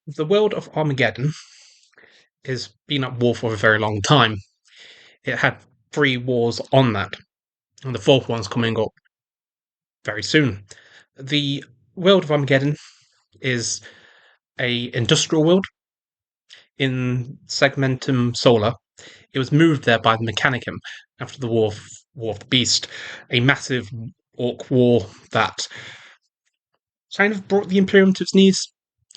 The world of Armageddon has been at war for a very long time. It had three wars on that, and the fourth one's coming up very soon. The world of Armageddon is a industrial world in Segmentum Solar. It was moved there by the Mechanicum after the War of the Beast, a massive orc war that kind of brought the Imperium to its knees.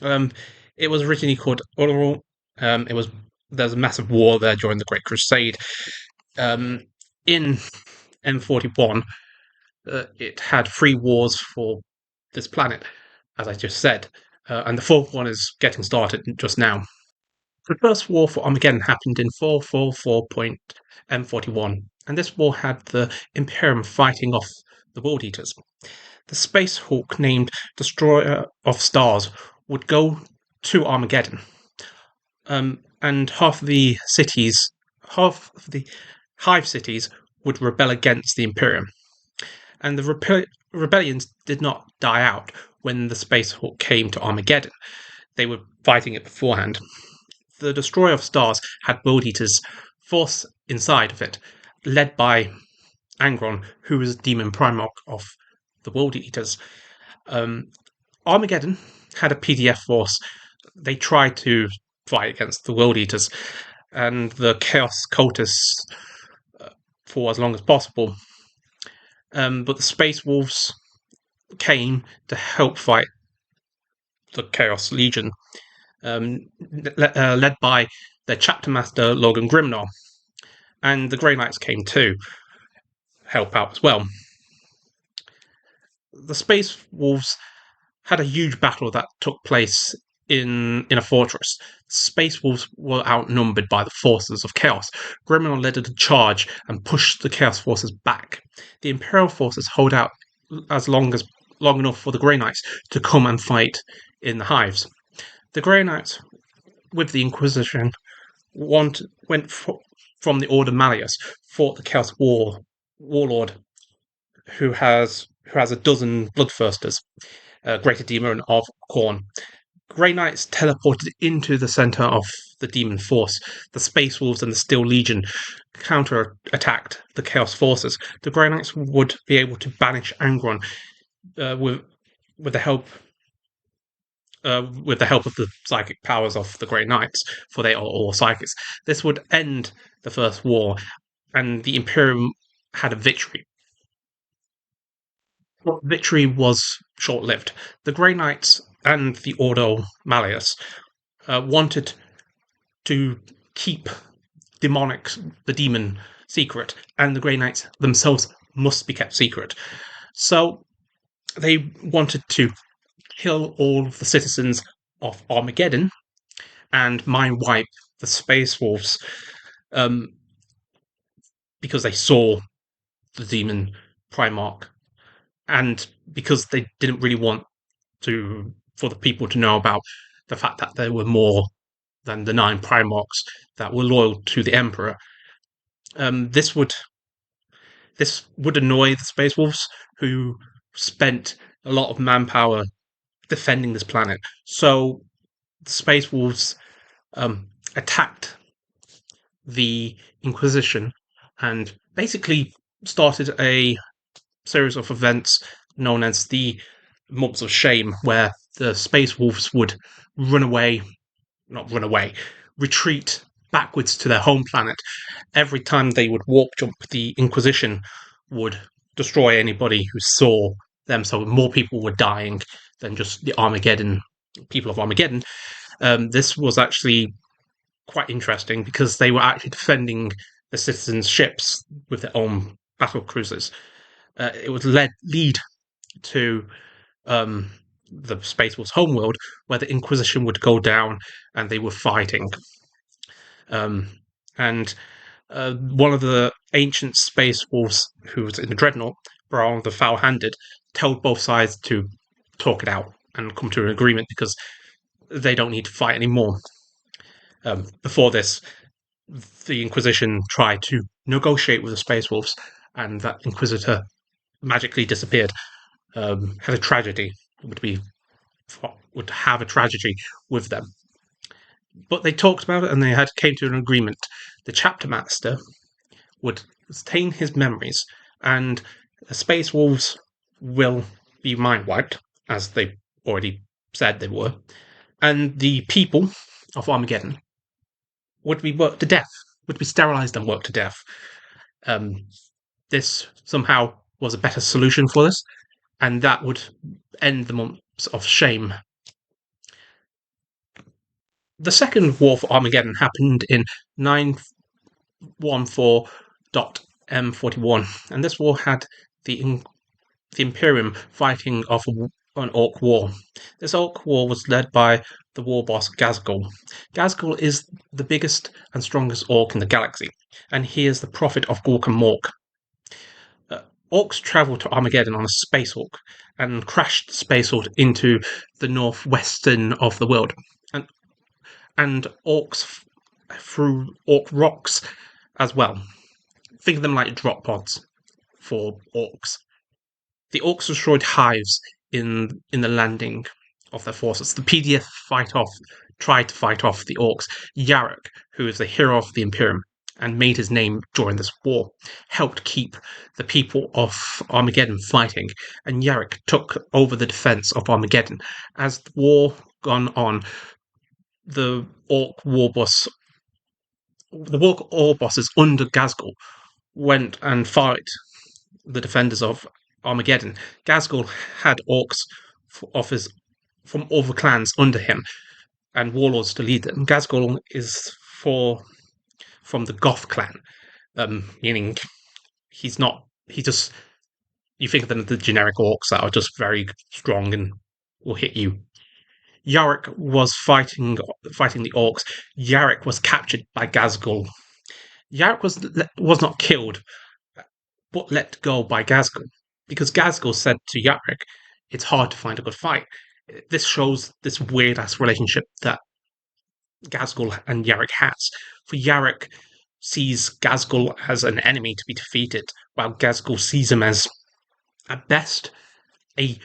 Um, it was originally called Uluru. It was There's a massive war there during the Great Crusade. In M41, it had three wars for this planet, as I just said, and the fourth one is getting started just now. The first war for Armageddon happened in 444.M41, and this war had the Imperium fighting off the World Eaters. The Space Hawk named Destroyer of Stars would go to Armageddon, and half of the Hive cities would rebel against the Imperium. And the rebellions did not die out when the Space Hawk came to Armageddon. They were fighting it beforehand. The Destroyer of Stars had World Eaters force inside of it, led by Angron, who was Demon Primarch of the World Eaters. Armageddon had a PDF force. They tried to fight against the World Eaters and the Chaos Cultists for as long as possible. But the Space Wolves came to help fight the Chaos Legion, led by their chapter master Logan Grimnar. And the Grey Knights came to help out as well. The Space Wolves had a huge battle that took place in a fortress. Space Wolves were outnumbered by the forces of Chaos. Grimnar led a charge and pushed the Chaos forces back. The Imperial forces hold out long enough for the Grey Knights to come and fight in the Hives. The Grey Knights, with the Inquisition, went from the Order Malleus, fought the Chaos Warlord, who has a dozen Bloodthirsters, Greater Demon of Khorne. Grey Knights teleported into the center of the demon force. The Space Wolves and the Steel Legion counter-attacked the Chaos forces. The Grey Knights would be able to banish Angron with the help of the psychic powers of the Grey Knights, for they are all psychics. This would end the First War, and the Imperium had a victory. But victory was short-lived. The Grey Knights and the Ordo Malleus wanted to keep the demon secret, and the Grey Knights themselves must be kept secret. So they wanted to kill all of the citizens of Armageddon and mind wipe the Space Wolves, because they saw the demon Primarch, and because they didn't really want for the people to know about the fact that there were more than the 9 Primarchs that were loyal to the Emperor. This would annoy the Space Wolves, who spent a lot of manpower defending this planet. So the Space Wolves attacked the Inquisition and basically started a series of events known as the Months of Shame, where the Space Wolves would retreat backwards to their home planet. Every time they would warp jump, the Inquisition would destroy anybody who saw them, so more people were dying than just the people of Armageddon. This was actually quite interesting because they were actually defending the citizens' ships with their own battle cruisers. It would lead to the Space Wolves' homeworld, where the Inquisition would go down and they were fighting. And one of the ancient Space Wolves, who was in the Dreadnought, Brawl the Foul-Handed, told both sides to talk it out and come to an agreement because they don't need to fight anymore. Before this, the Inquisition tried to negotiate with the Space Wolves, and that Inquisitor magically disappeared. Had a tragedy, would be would have a tragedy with them. But they talked about it and they had came to an agreement. The chapter master would retain his memories, and the space wolves will be mind wiped, as they already said they were, and the people of Armageddon would be worked to death, would be sterilized and worked to death. Um, this somehow was a better solution for this, and that would end the months of shame. The second war for Armageddon happened in 914.M41, and this war had the Imperium fighting off an Orc war. This Orc war was led by the war boss Gazgul. Gazgul is the biggest and strongest Orc in the galaxy, and he is the prophet of Gork and Mork. Orcs traveled to Armageddon on a space orc and crashed the space orc into the northwestern of the world. And orcs threw orc rocks as well. Think of them like drop pods for orcs. The orcs destroyed hives in the landing of their forces. The PDF tried to fight off the orcs. Yarrick, who is the hero of the Imperium and made his name during this war, helped keep the people of Armageddon fighting, and Yarrick took over the defense of Armageddon. As the war gone on, the orc war bosses under Gazgul went and fought the defenders of Armageddon. Gazgul had orcs from other clans under him and warlords to lead them. Gazgul is from the Goth clan, meaning he's not. He just you think of them as the generic orcs that are just very strong and will hit you. Yarrick was fighting the orcs. Yarrick was captured by Gazgul. Yarrick was not killed, but let go by Gazgul, because Gazgul said to Yarrick, "It's hard to find a good fight." This shows this weird ass relationship that Gazgul and Yarrick has. For Yarrick sees Gazgul as an enemy to be defeated, while Gazgul sees him as, at best, a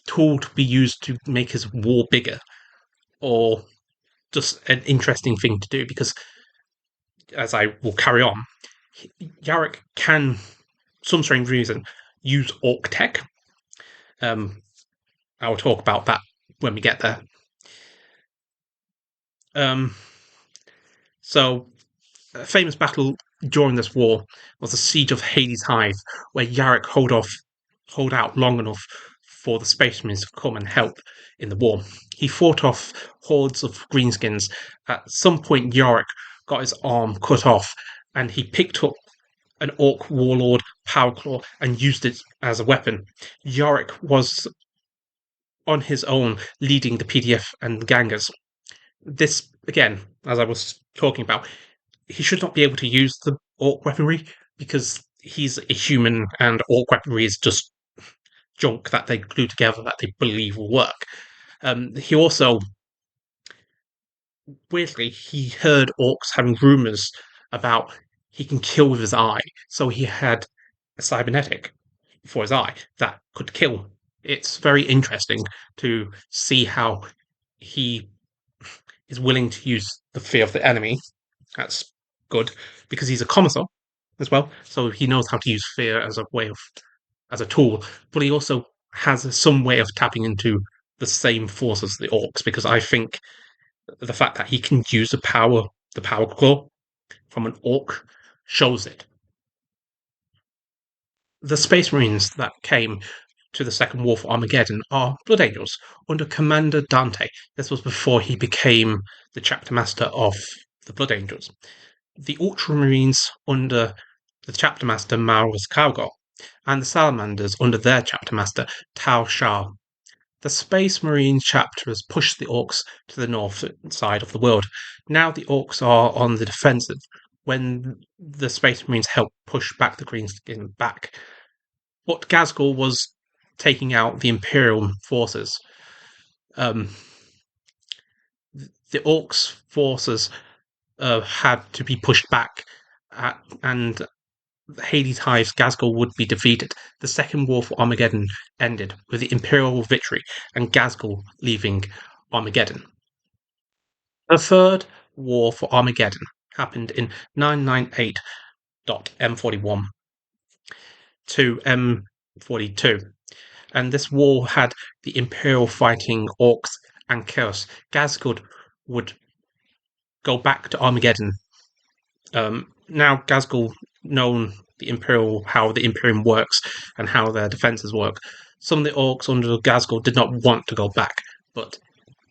tool to be used to make his war bigger, or just an interesting thing to do, because, as I will carry on, Yarrick can, some strange reason, use Orc tech. I will talk about that when we get there. So, a famous battle during this war was the Siege of Hades Hive, where Yarrick hold out long enough for the Space Marines to come and help in the war. He fought off hordes of greenskins. At some point, Yarrick got his arm cut off, and he picked up an Orc warlord power claw and used it as a weapon. Yarrick was on his own leading the PDF and the gangers. This, again, as I was talking about, he should not be able to use the Orc weaponry because he's a human and Orc weaponry is just junk that they glue together that they believe will work. He also, weirdly, he heard orcs having rumors about he can kill with his eye, so he had a cybernetic for his eye that could kill. It's very interesting to see how he is willing to use the fear of the enemy. That's good because he's a commissar as well, so he knows how to use fear as a tool. But he also has some way of tapping into the same force as the orcs, because I think the fact that he can use the power claw from an orc shows it. The Space Marines that came to the Second War for Armageddon are Blood Angels under Commander Dante. This was before he became the chapter master of the Blood Angels. The Ultramarines under the chapter master Maurus Kalgar, and the Salamanders under their chapter master Tau Shah. The Space Marine chapter has pushed the Orcs to the north side of the world. Now the Orcs are on the defensive when the Space Marines help push back the Greenskin back. But Gazgul was taking out the Imperial forces. The Orcs' forces had to be pushed back, and Hades Hive's Gazgul would be defeated. The Second War for Armageddon ended with the Imperial victory and Gazgul leaving Armageddon. The Third War for Armageddon happened in 998.M41 to M42, and this war had the Imperial fighting Orcs and Chaos. Gazgul would go back to Armageddon. Now Gazgul known the Imperial, how the Imperium works and how their defenses work. Some of the Orcs under Gazgul did not want to go back, but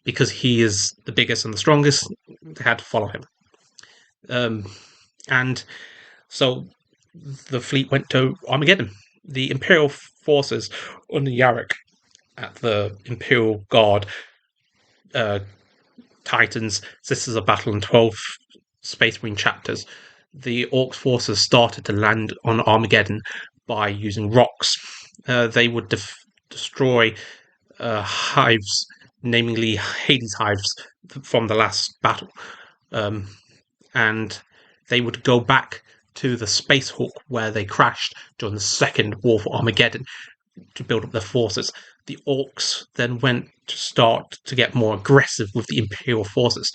because he is the biggest and the strongest, they had to follow him. And so the fleet went to Armageddon. The Imperial forces under Yarrick at the Imperial Guard Titans, Sisters of Battle, and 12 Space Marine chapters, the Orc forces started to land on Armageddon by using rocks. They would destroy hives, namely Hades hives, from the last battle. And they would go back to the Space Hawk where they crashed during the Second War for Armageddon to build up their forces. The Orcs then went to start to get more aggressive with the Imperial forces.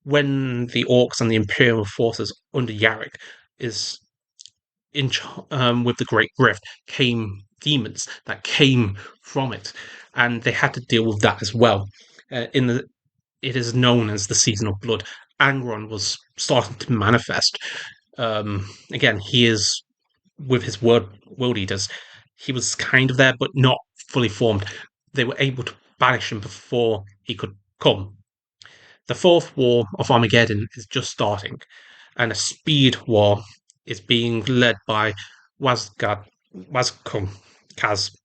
When the Orcs and the Imperial forces under Yarrick is in with the Great Rift came demons that came from it, and they had to deal with that as well. It is known as the Season of Blood. Angron was starting to manifest. Again, he is with his world eaters. He was kind of there, but not fully formed. They were able to banish him before he could come. The Fourth War of Armageddon is just starting, and a speed war is being led by Wazkun Kaz,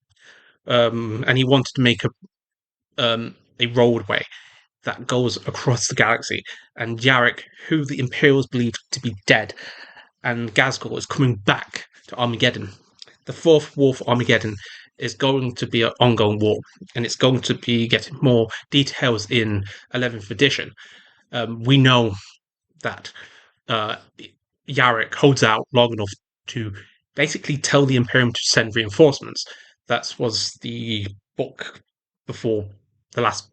and he wanted to make a roadway that goes across the galaxy. And Yarrick, who the Imperials believed to be dead, and Gazgul is coming back to Armageddon. The Fourth War for Armageddon is going to be an ongoing war, and it's going to be getting more details in 11th edition. We know that Yarrick holds out long enough to basically tell the Imperium to send reinforcements. That was the book before the last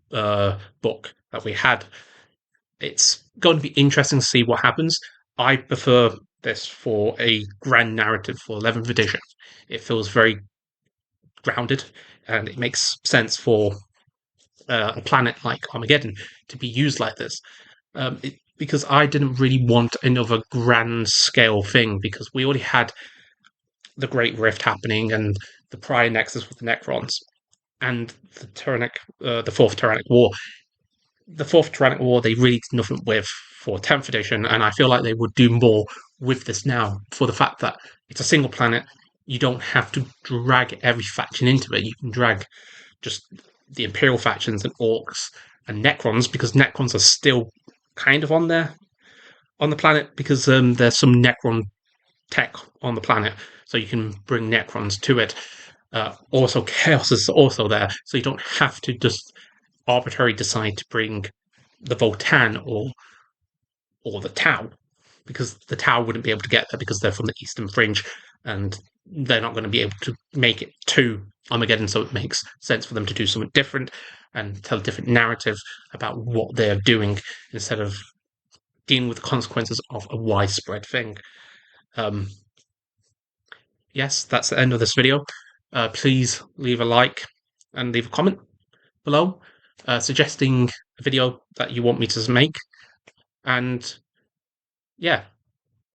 book that we had. It's going to be interesting to see what happens. I prefer this for a grand narrative for 11th edition. It feels very grounded, and it makes sense for a planet like Armageddon to be used like this. Because I didn't really want another grand scale thing, because we already had the Great Rift happening and the prior Nexus with the Necrons and the Fourth Tyrannic War. The Fourth Tyrannic War they really did nothing with for 10th edition, and I feel like they would do more with this now for the fact that it's a single planet. You don't have to drag every faction into it. You can drag just the Imperial factions and Orcs and Necrons, because Necrons are still kind of on there on the planet, because there's some Necron tech on the planet, so you can bring Necrons to it. Also, Chaos is also there, so you don't have to just arbitrarily decide to bring the Votan or the Tau, because the Tau wouldn't be able to get there because they're from the Eastern Fringe, and they're not going to be able to make it to Armageddon, so it makes sense for them to do something different and tell a different narrative about what they're doing instead of dealing with the consequences of a widespread thing. Yes, that's the end of this video. Please leave a like and leave a comment below suggesting a video that you want me to make. And yeah,